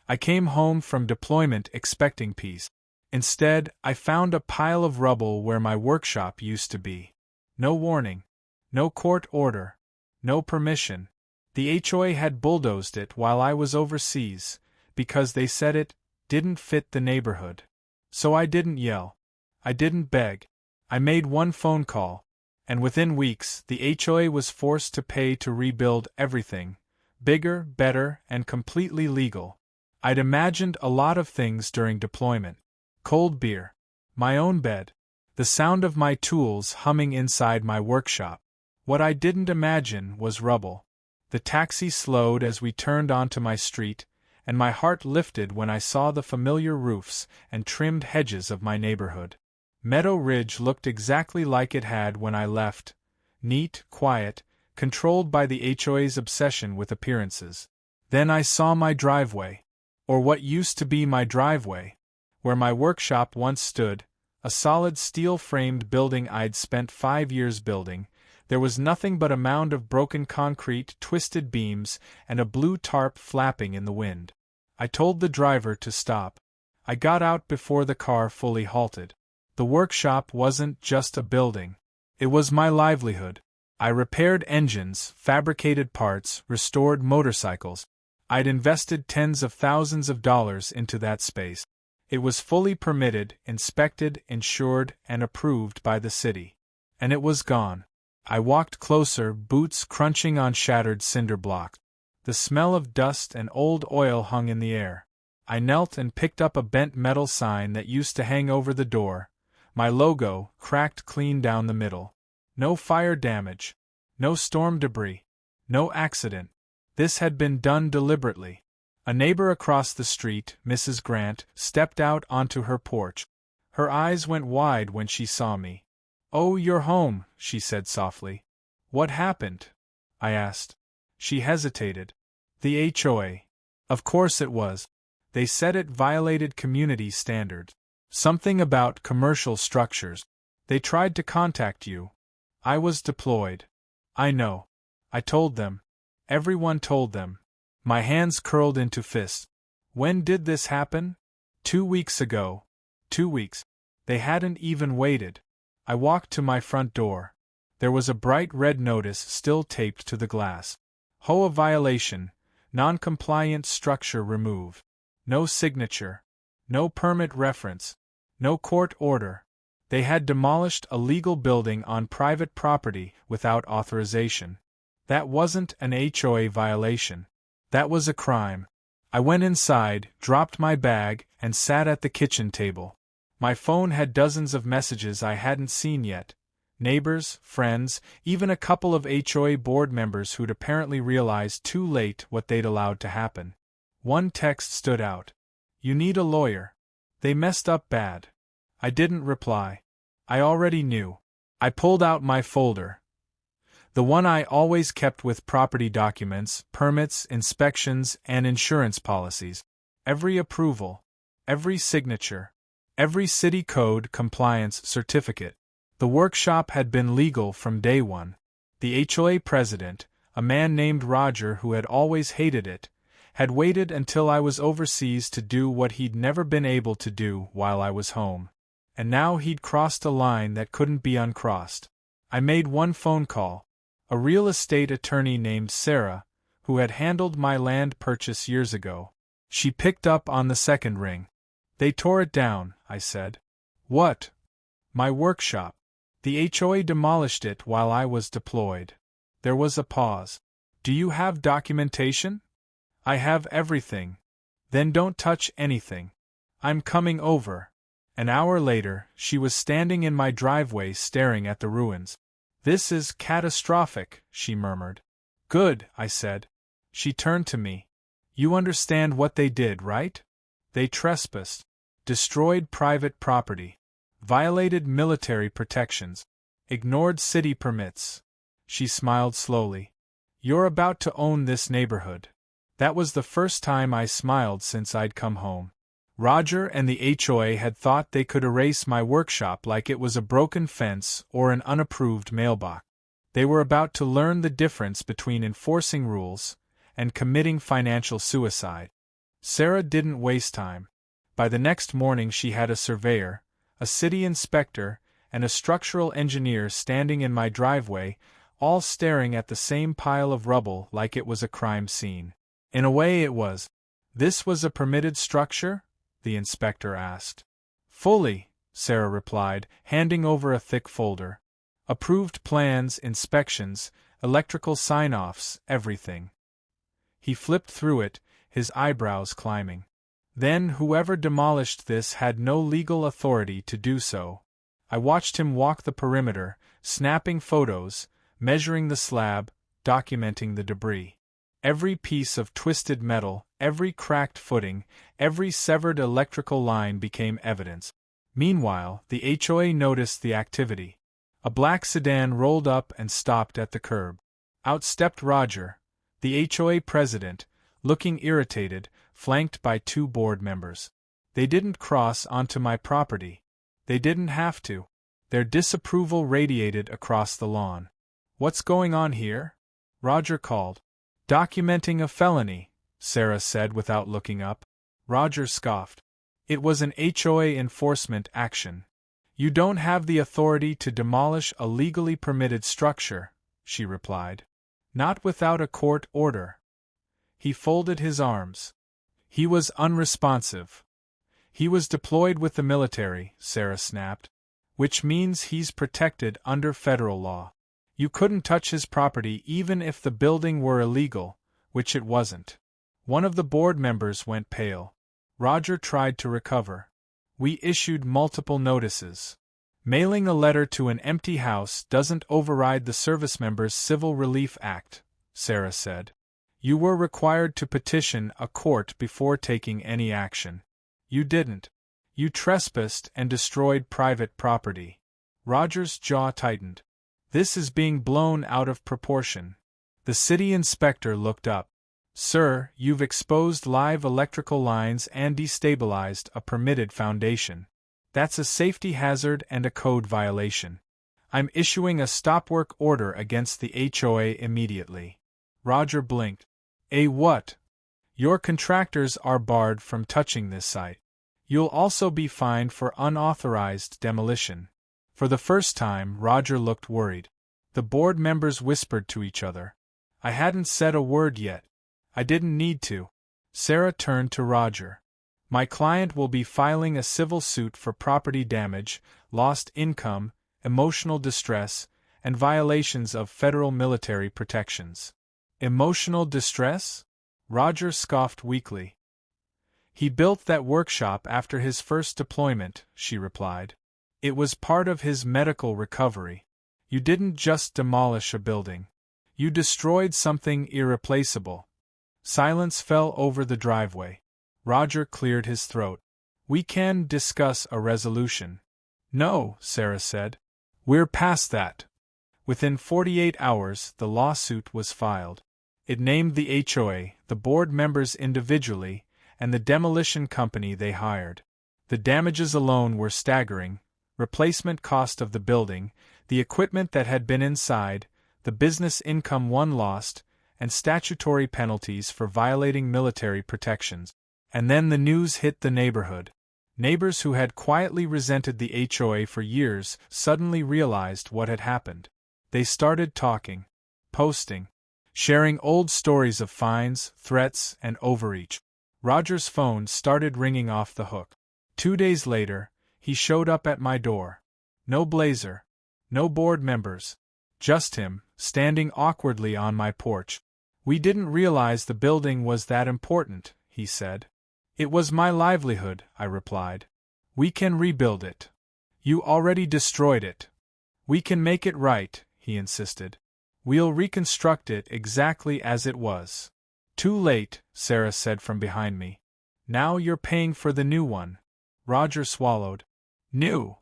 I came home from deployment expecting peace. Instead, I found a pile of rubble where my workshop used to be. No warning. No court order. No permission. The HOA had bulldozed it while I was overseas, because they said it didn't fit the neighborhood. So I didn't yell. I didn't beg. I made one phone call, and within weeks the HOA was forced to pay to rebuild everything, bigger, better, and completely legal. I'd imagined a lot of things during deployment. Cold beer. My own bed. The sound of my tools humming inside my workshop. What I didn't imagine was rubble. The taxi slowed as we turned onto my street, and my heart lifted when I saw the familiar roofs and trimmed hedges of my neighborhood. Meadow Ridge looked exactly like it had when I left, neat, quiet, controlled by the HOA's obsession with appearances. Then I saw my driveway, or what used to be my driveway, where my workshop once stood, a solid steel-framed building I'd spent 5 years building. There was nothing but a mound of broken concrete, twisted beams, and a blue tarp flapping in the wind. I told the driver to stop. I got out before the car fully halted. The workshop wasn't just a building. It was my livelihood. I repaired engines, fabricated parts, restored motorcycles. I'd invested tens of thousands of dollars into that space. It was fully permitted, inspected, insured, and approved by the city. And it was gone. I walked closer, boots crunching on shattered cinder blocks. The smell of dust and old oil hung in the air. I knelt and picked up a bent metal sign that used to hang over the door, my logo, cracked clean down the middle. No fire damage. No storm debris. No accident. This had been done deliberately. A neighbor across the street, Mrs. Grant, stepped out onto her porch. Her eyes went wide when she saw me. "Oh, you're home," she said softly. "What happened?" I asked. She hesitated. The HOA. Of course it was. They said it violated community standards. Something about commercial structures. They tried to contact you. I was deployed. I know. I told them. Everyone told them. My hands curled into fists. When did this happen? 2 weeks ago. 2 weeks. They hadn't even waited. I walked to my front door. There was a bright red notice still taped to the glass. HOA violation, non-compliant structure removed. No signature. No permit reference. No court order. They had demolished a legal building on private property without authorization. That wasn't an HOA violation. That was a crime. I went inside, dropped my bag, and sat at the kitchen table. My phone had dozens of messages I hadn't seen yet. Neighbors, friends, even a couple of HOA board members who'd apparently realized too late what they'd allowed to happen. One text stood out. "You need a lawyer. They messed up bad." I didn't reply. I already knew. I pulled out my folder. The one I always kept with property documents, permits, inspections, and insurance policies. Every approval. Every signature. Every city code compliance certificate. The workshop had been legal from day one. The HOA president, a man named Roger who had always hated it, had waited until I was overseas to do what he'd never been able to do while I was home. And now he'd crossed a line that couldn't be uncrossed. I made one phone call. A real estate attorney named Sarah, who had handled my land purchase years ago. She picked up on the second ring. "They tore it down," I said. "What?" "My workshop. The HOA demolished it while I was deployed." There was a pause. "Do you have documentation?" "I have everything." "Then don't touch anything. I'm coming over." An hour later, she was standing in my driveway staring at the ruins. "This is catastrophic," she murmured. "Good," I said. She turned to me. "You understand what they did, right? They trespassed, destroyed private property, violated military protections, ignored city permits." She smiled slowly. "You're about to own this neighborhood." That was the first time I smiled since I'd come home. Roger and the HOA had thought they could erase my workshop like it was a broken fence or an unapproved mailbox. They were about to learn the difference between enforcing rules and committing financial suicide. Sarah didn't waste time. By the next morning she had a surveyor, a city inspector, and a structural engineer standing in my driveway, all staring at the same pile of rubble like it was a crime scene. In a way it was. This was a permitted structure? The inspector asked. Fully, Sarah replied, handing over a thick folder. Approved plans, inspections, electrical sign-offs, everything. He flipped through it, his eyebrows climbing. Then whoever demolished this had no legal authority to do so. I watched him walk the perimeter, snapping photos, measuring the slab, documenting the debris. Every piece of twisted metal, every cracked footing, every severed electrical line became evidence. Meanwhile, the HOA noticed the activity. A black sedan rolled up and stopped at the curb. Out stepped Roger, the HOA president, looking irritated, flanked by 2 board members. They didn't cross onto my property. They didn't have to. Their disapproval radiated across the lawn. "What's going on here?" Roger called. "Documenting a felony," Sarah said without looking up. Roger scoffed. "It was an HOA enforcement action. You don't have the authority to demolish a legally permitted structure," she replied. "Not without a court order." He folded his arms. He was unresponsive. "He was deployed with the military," Sarah snapped. "Which means he's protected under federal law. You couldn't touch his property even if the building were illegal, which it wasn't." One of the board members went pale. Roger tried to recover. "We issued multiple notices. Mailing a letter to an empty house doesn't override the Servicemembers Civil Relief Act," Sarah said. "You were required to petition a court before taking any action. You didn't. You trespassed and destroyed private property." Roger's jaw tightened. "This is being blown out of proportion." The city inspector looked up. "Sir, you've exposed live electrical lines and destabilized a permitted foundation. That's a safety hazard and a code violation. I'm issuing a stop-work order against the HOA immediately." Roger blinked. "A what?" "Your contractors are barred from touching this site. You'll also be fined for unauthorized demolition." For the first time, Roger looked worried. The board members whispered to each other. I hadn't said a word yet. I didn't need to. Sarah turned to Roger. "My client will be filing a civil suit for property damage, lost income, emotional distress, and violations of federal military protections." "Emotional distress?" Roger scoffed weakly. "He built that workshop after his first deployment," she replied. "It was part of his medical recovery. You didn't just demolish a building. You destroyed something irreplaceable." Silence fell over the driveway. Roger cleared his throat. "We can discuss a resolution." "No," Sarah said. "We're past that." Within 48 hours, the lawsuit was filed. It named the HOA, the board members individually, and the demolition company they hired. The damages alone were staggering: replacement cost of the building, the equipment that had been inside, the business income one lost, and statutory penalties for violating military protections. And then the news hit the neighborhood. Neighbors who had quietly resented the HOA for years suddenly realized what had happened. They started talking, posting, sharing old stories of fines, threats, and overreach. Roger's phone started ringing off the hook. 2 days later, he showed up at my door. No blazer, no board members, just him, standing awkwardly on my porch. "We didn't realize the building was that important," he said. "It was my livelihood," I replied. "We can rebuild it." "You already destroyed it." "We can make it right," he insisted. "We'll reconstruct it exactly as it was." "Too late," Sarah said from behind me. "Now you're paying for the new one." Roger swallowed. "New.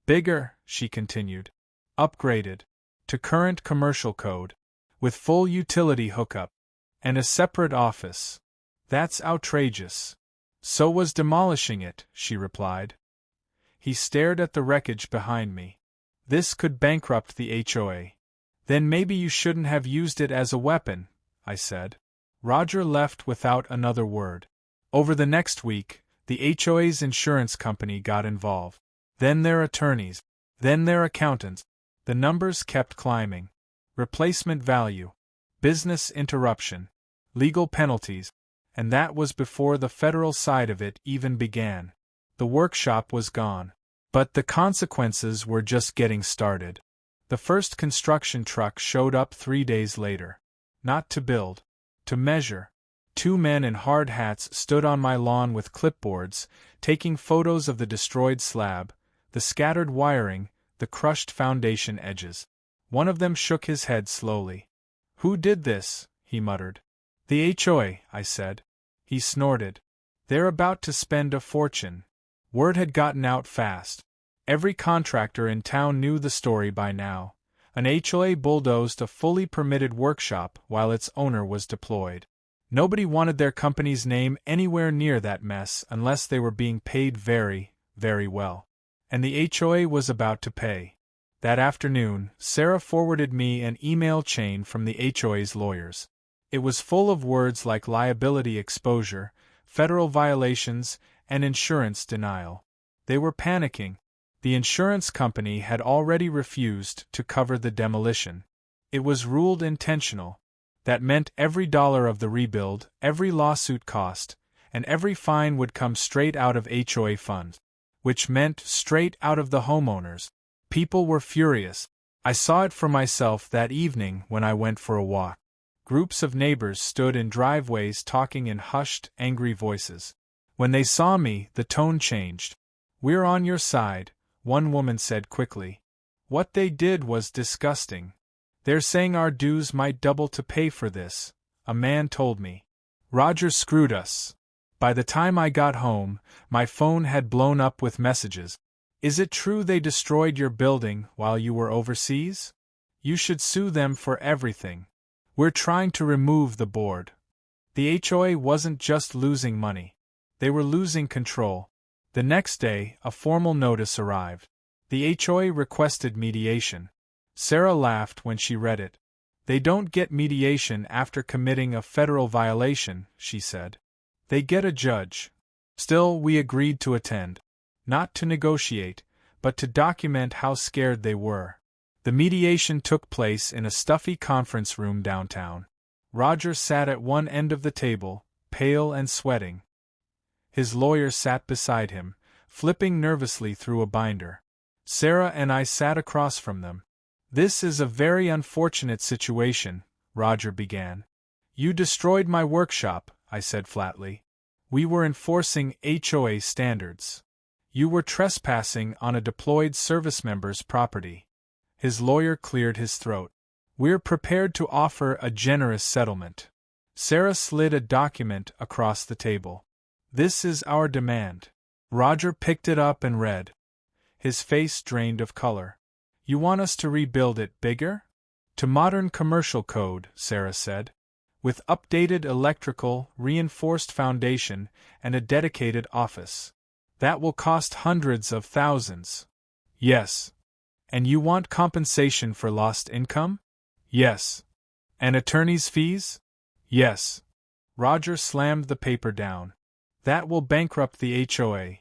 Bigger," she continued. "Upgraded. To current commercial code. With full utility hookup. And a separate office. That's outrageous." "So was demolishing it," she replied. He stared at the wreckage behind me. "This could bankrupt the HOA." "Then maybe you shouldn't have used it as a weapon," I said. Roger left without another word. Over the next week, the HOA's insurance company got involved. Then their attorneys. Then their accountants. The numbers kept climbing. Replacement value. Business interruption. Legal penalties. And that was before the federal side of it even began. The workshop was gone. But the consequences were just getting started. The first construction truck showed up 3 days later. Not to build. To measure. 2 men in hard hats stood on my lawn with clipboards, taking photos of the destroyed slab, the scattered wiring, the crushed foundation edges. One of them shook his head slowly. "Who did this?" he muttered. "The HOA," I said. He snorted. "They're about to spend a fortune." Word had gotten out fast. Every contractor in town knew the story by now. An HOA bulldozed a fully permitted workshop while its owner was deployed. Nobody wanted their company's name anywhere near that mess unless they were being paid very, very well. And the HOA was about to pay. That afternoon, Sarah forwarded me an email chain from the HOA's lawyers. It was full of words like liability exposure, federal violations, and insurance denial. They were panicking. The insurance company had already refused to cover the demolition. It was ruled intentional. That meant every dollar of the rebuild, every lawsuit cost, and every fine would come straight out of HOA funds. Which meant straight out of the homeowners. People were furious. I saw it for myself that evening when I went for a walk. Groups of neighbors stood in driveways talking in hushed, angry voices. When they saw me, the tone changed. "We're on your side," one woman said quickly. "What they did was disgusting. They're saying our dues might double to pay for this," a man told me. "Roger screwed us." By the time I got home, my phone had blown up with messages. "Is it true they destroyed your building while you were overseas? You should sue them for everything. We're trying to remove the board." The HOA wasn't just losing money. They were losing control. The next day, a formal notice arrived. The HOA requested mediation. Sarah laughed when she read it. "They don't get mediation after committing a federal violation," she said. "They get a judge." Still, we agreed to attend. Not to negotiate, but to document how scared they were. The mediation took place in a stuffy conference room downtown. Roger sat at one end of the table, pale and sweating. His lawyer sat beside him, flipping nervously through a binder. Sarah and I sat across from them. "This is a very unfortunate situation," Roger began. "You destroyed my workshop," I said flatly. "We were enforcing HOA standards. You were trespassing on a deployed service member's property." His lawyer cleared his throat. "We're prepared to offer a generous settlement." Sarah slid a document across the table. "This is our demand." Roger picked it up and read. His face drained of color. "You want us to rebuild it bigger?" "To modern commercial code," Sarah said. "With updated electrical, reinforced foundation, and a dedicated office. That will cost hundreds of thousands." "Yes." "And you want compensation for lost income?" "Yes." "And attorney's fees?" "Yes." Roger slammed the paper down. "That will bankrupt the HOA.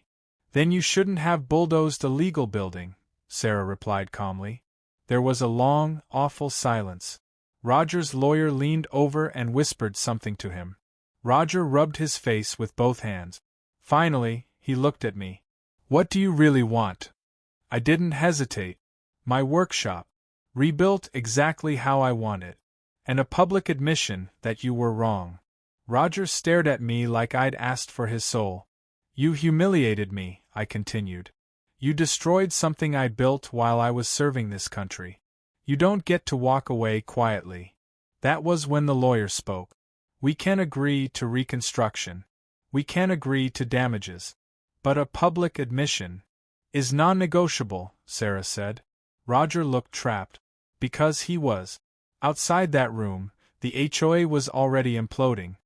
Then you shouldn't have bulldozed a legal building," Sarah replied calmly. There was a long, awful silence. Roger's lawyer leaned over and whispered something to him. Roger rubbed his face with both hands. Finally, he looked at me. "What do you really want?" I didn't hesitate. "My workshop. Rebuilt exactly how I want it. And a public admission that you were wrong." Roger stared at me like I'd asked for his soul. "You humiliated me," I continued. "You destroyed something I built while I was serving this country. You don't get to walk away quietly." That was when the lawyer spoke. "We can agree to reconstruction. We can agree to damages. But a public admission is non-negotiable," Sarah said. Roger looked trapped. Because he was. Outside that room, the HOA was already imploding.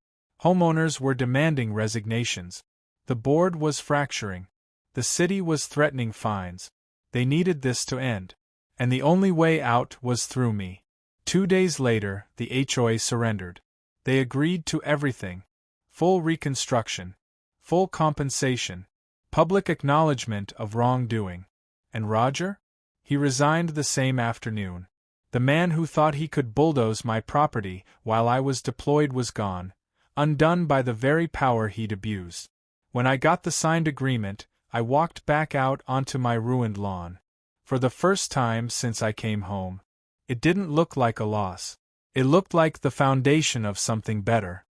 Homeowners were demanding resignations. The board was fracturing. The city was threatening fines. They needed this to end. And the only way out was through me. 2 days later, the HOA surrendered. They agreed to everything. Full reconstruction. full compensation, public acknowledgement of wrongdoing. And Roger? He resigned the same afternoon. The man who thought he could bulldoze my property while I was deployed was gone, undone by the very power he'd abused. When I got the signed agreement, I walked back out onto my ruined lawn. For the first time since I came home, it didn't look like a loss. It looked like the foundation of something better.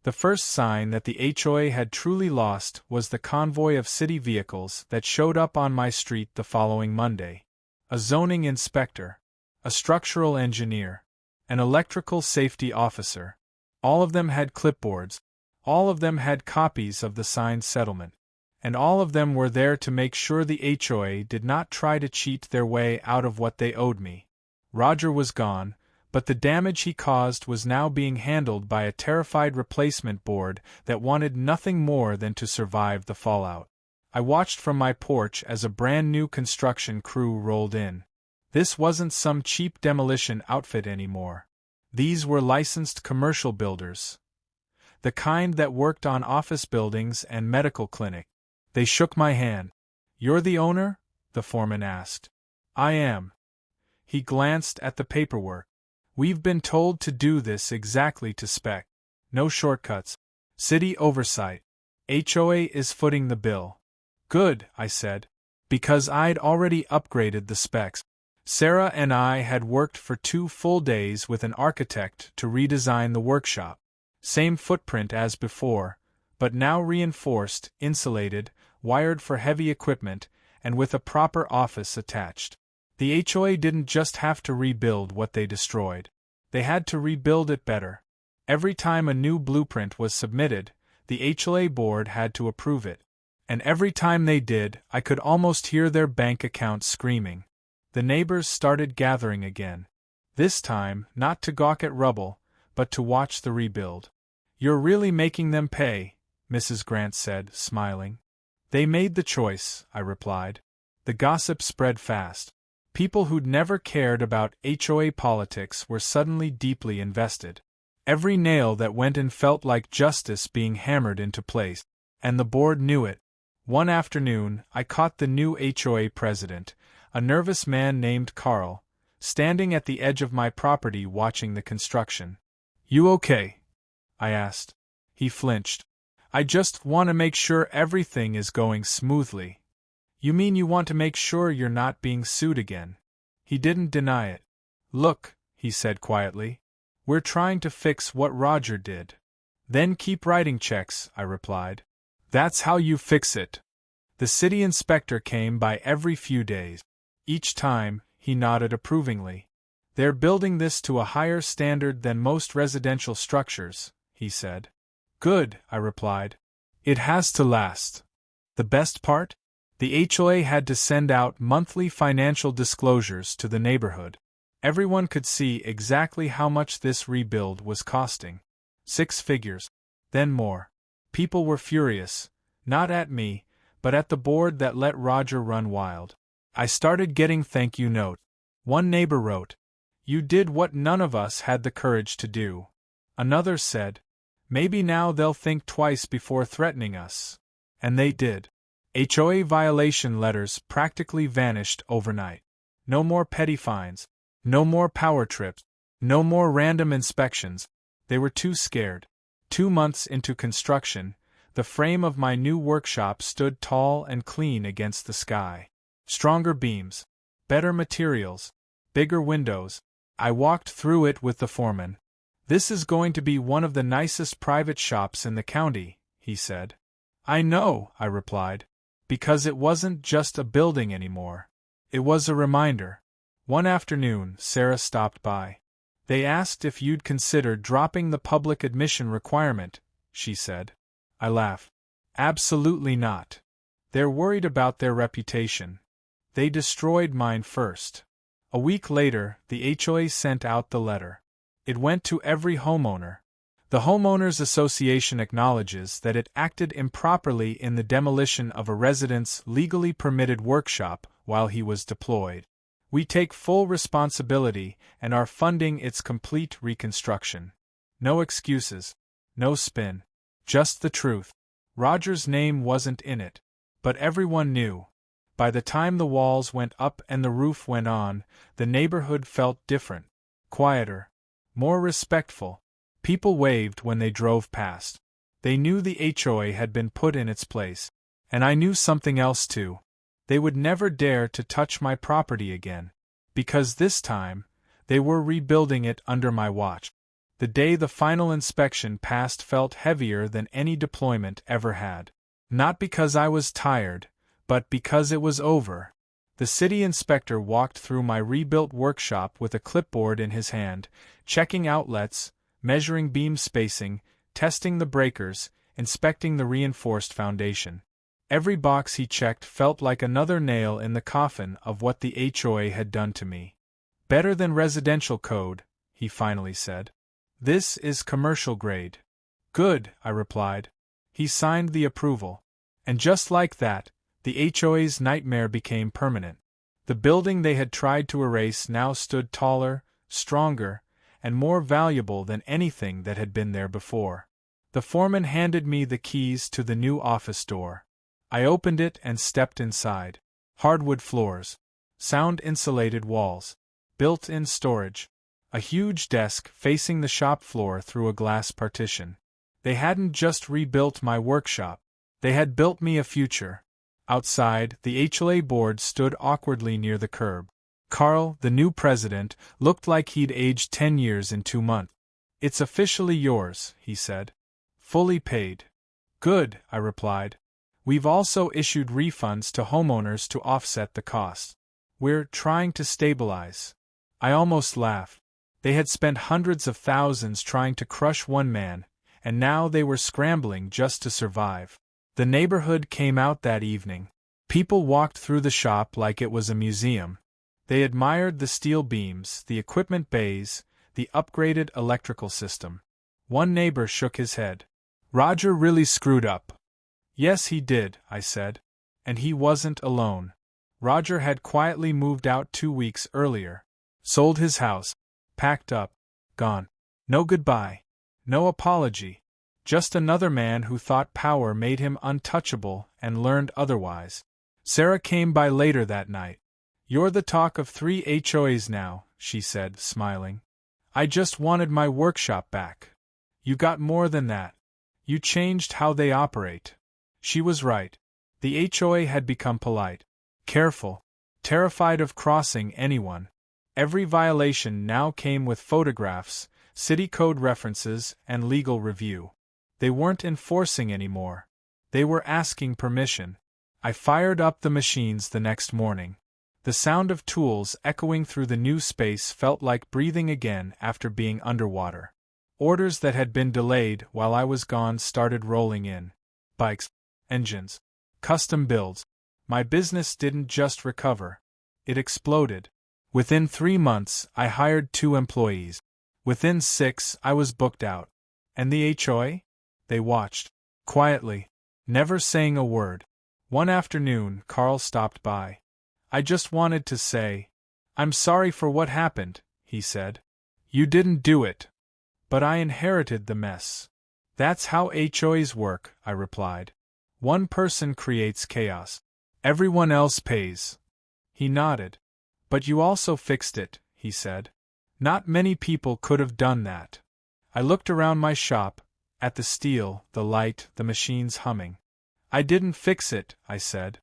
The first sign that the HOA had truly lost was the convoy of city vehicles that showed up on my street the following Monday. A zoning inspector, a structural engineer, an electrical safety officer. All of them had clipboards, all of them had copies of the signed settlement, and all of them were there to make sure the HOA did not try to cheat their way out of what they owed me. Roger was gone, but the damage he caused was now being handled by a terrified replacement board that wanted nothing more than to survive the fallout. I watched from my porch as a brand new construction crew rolled in. This wasn't some cheap demolition outfit anymore. These were licensed commercial builders, the kind that worked on office buildings and medical clinics. They shook my hand. "You're the owner?" the foreman asked. "I am." He glanced at the paperwork. "We've been told to do this exactly to spec. No shortcuts. City oversight. HOA is footing the bill." "Good," I said, because I'd already upgraded the specs. Sarah and I had worked for 2 full days with an architect to redesign the workshop. Same footprint as before, but now reinforced, insulated, wired for heavy equipment, and with a proper office attached. The HOA didn't just have to rebuild what they destroyed. They had to rebuild it better. Every time a new blueprint was submitted, the HOA board had to approve it. And every time they did, I could almost hear their bank accounts screaming. The neighbors started gathering again. This time, not to gawk at rubble, but to watch the rebuild. "You're really making them pay," Mrs. Grant said, smiling. "They made the choice," I replied. The gossip spread fast. People who'd never cared about HOA politics were suddenly deeply invested. Every nail that went in felt like justice being hammered into place, and the board knew it. One afternoon, I caught the new HOA president, a nervous man named Carl, standing at the edge of my property watching the construction. "You okay?" I asked. He flinched. "I just want to make sure everything is going smoothly." "You mean you want to make sure you're not being sued again?" He didn't deny it. "Look," he said quietly, "we're trying to fix what Roger did." "Then keep writing checks," I replied. "That's how you fix it." The city inspector came by every few days. Each time, he nodded approvingly. "They're building this to a higher standard than most residential structures," he said. "Good," I replied. "It has to last." The best part? The HOA had to send out monthly financial disclosures to the neighborhood. Everyone could see exactly how much this rebuild was costing. 6 figures. Then more. People were furious, not at me, but at the board that let Roger run wild. I started getting thank you notes. One neighbor wrote, "You did what none of us had the courage to do." Another said, "Maybe now they'll think twice before threatening us." And they did. HOA violation letters practically vanished overnight. No more petty fines. No more power trips. No more random inspections. They were too scared. 2 months into construction, the frame of my new workshop stood tall and clean against the sky. Stronger beams. Better materials. Bigger windows. I walked through it with the foreman. "This is going to be one of the nicest private shops in the county," he said. "I know," I replied, because it wasn't just a building anymore. It was a reminder. One afternoon, Sarah stopped by. "They asked if you'd consider dropping the public admission requirement," she said. I laughed. "Absolutely not. They're worried about their reputation. They destroyed mine first." A week later, the HOA sent out the letter. It went to every homeowner. The Homeowners Association acknowledges that it acted improperly in the demolition of a resident's legally permitted workshop while he was deployed. We take full responsibility and are funding its complete reconstruction. No excuses. No spin. Just the truth. Roger's name wasn't in it, but everyone knew. By the time the walls went up and the roof went on, the neighborhood felt different, quieter, more respectful. People waved when they drove past. They knew the HOA had been put in its place, and I knew something else too. They would never dare to touch my property again, because this time, they were rebuilding it under my watch. The day the final inspection passed felt heavier than any deployment ever had. Not because I was tired, but because it was over. The city inspector walked through my rebuilt workshop with a clipboard in his hand, checking outlets, measuring beam spacing, testing the breakers, inspecting the reinforced foundation. Every box he checked felt like another nail in the coffin of what the HOA had done to me. Better than residential code, he finally said. This is commercial grade. Good, I replied. He signed the approval. And just like that, the HOA's nightmare became permanent. The building they had tried to erase now stood taller, stronger, and more valuable than anything that had been there before. The foreman handed me the keys to the new office door. I opened it and stepped inside. Hardwood floors, sound-insulated walls, built-in storage, a huge desk facing the shop floor through a glass partition. They hadn't just rebuilt my workshop, they had built me a future. Outside, the HOA board stood awkwardly near the curb. Carl, the new president, looked like he'd aged 10 years in 2 months. It's officially yours, he said. Fully paid. Good, I replied. We've also issued refunds to homeowners to offset the costs. We're trying to stabilize. I almost laughed. They had spent hundreds of thousands trying to crush one man, and now they were scrambling just to survive. The neighborhood came out that evening. People walked through the shop like it was a museum. They admired the steel beams, the equipment bays, the upgraded electrical system. One neighbor shook his head. Roger really screwed up. Yes, he did, I said. And he wasn't alone. Roger had quietly moved out 2 weeks earlier. Sold his house. Packed up. Gone. No goodbye. No apology. Just another man who thought power made him untouchable and learned otherwise. Sarah came by later that night. You're the talk of 3 HOAs now, she said, smiling. I just wanted my workshop back. You got more than that. You changed how they operate. She was right. The HOA had become polite, careful, terrified of crossing anyone. Every violation now came with photographs, city code references, and legal review. They weren't enforcing anymore. They were asking permission. I fired up the machines the next morning. The sound of tools echoing through the new space felt like breathing again after being underwater. Orders that had been delayed while I was gone started rolling in. Bikes, engines, custom builds. My business didn't just recover. It exploded. Within 3 months, I hired 2 employees. Within 6, I was booked out. And the HOA? They watched. Quietly. Never saying a word. One afternoon, Carl stopped by. I just wanted to say, I'm sorry for what happened, he said. You didn't do it. But I inherited the mess. That's how HOAs work, I replied. One person creates chaos. Everyone else pays. He nodded. But you also fixed it, he said. Not many people could have done that. I looked around my shop, at the steel, the light, the machines humming. I didn't fix it, I said.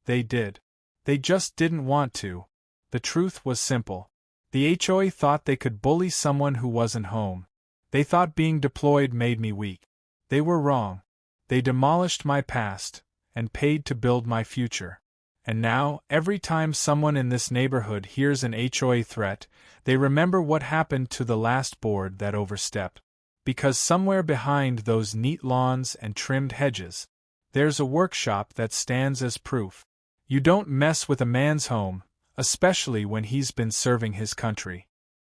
They did. They just didn't want to. The truth was simple. The HOA thought they could bully someone who wasn't home. They thought being deployed made me weak. They were wrong. They demolished my past, and paid to build my future. And now, every time someone in this neighborhood hears an HOA threat, they remember what happened to the last board that overstepped. Because somewhere behind those neat lawns and trimmed hedges, there's a workshop that stands as proof. You don't mess with a man's home, especially when he's been serving his country.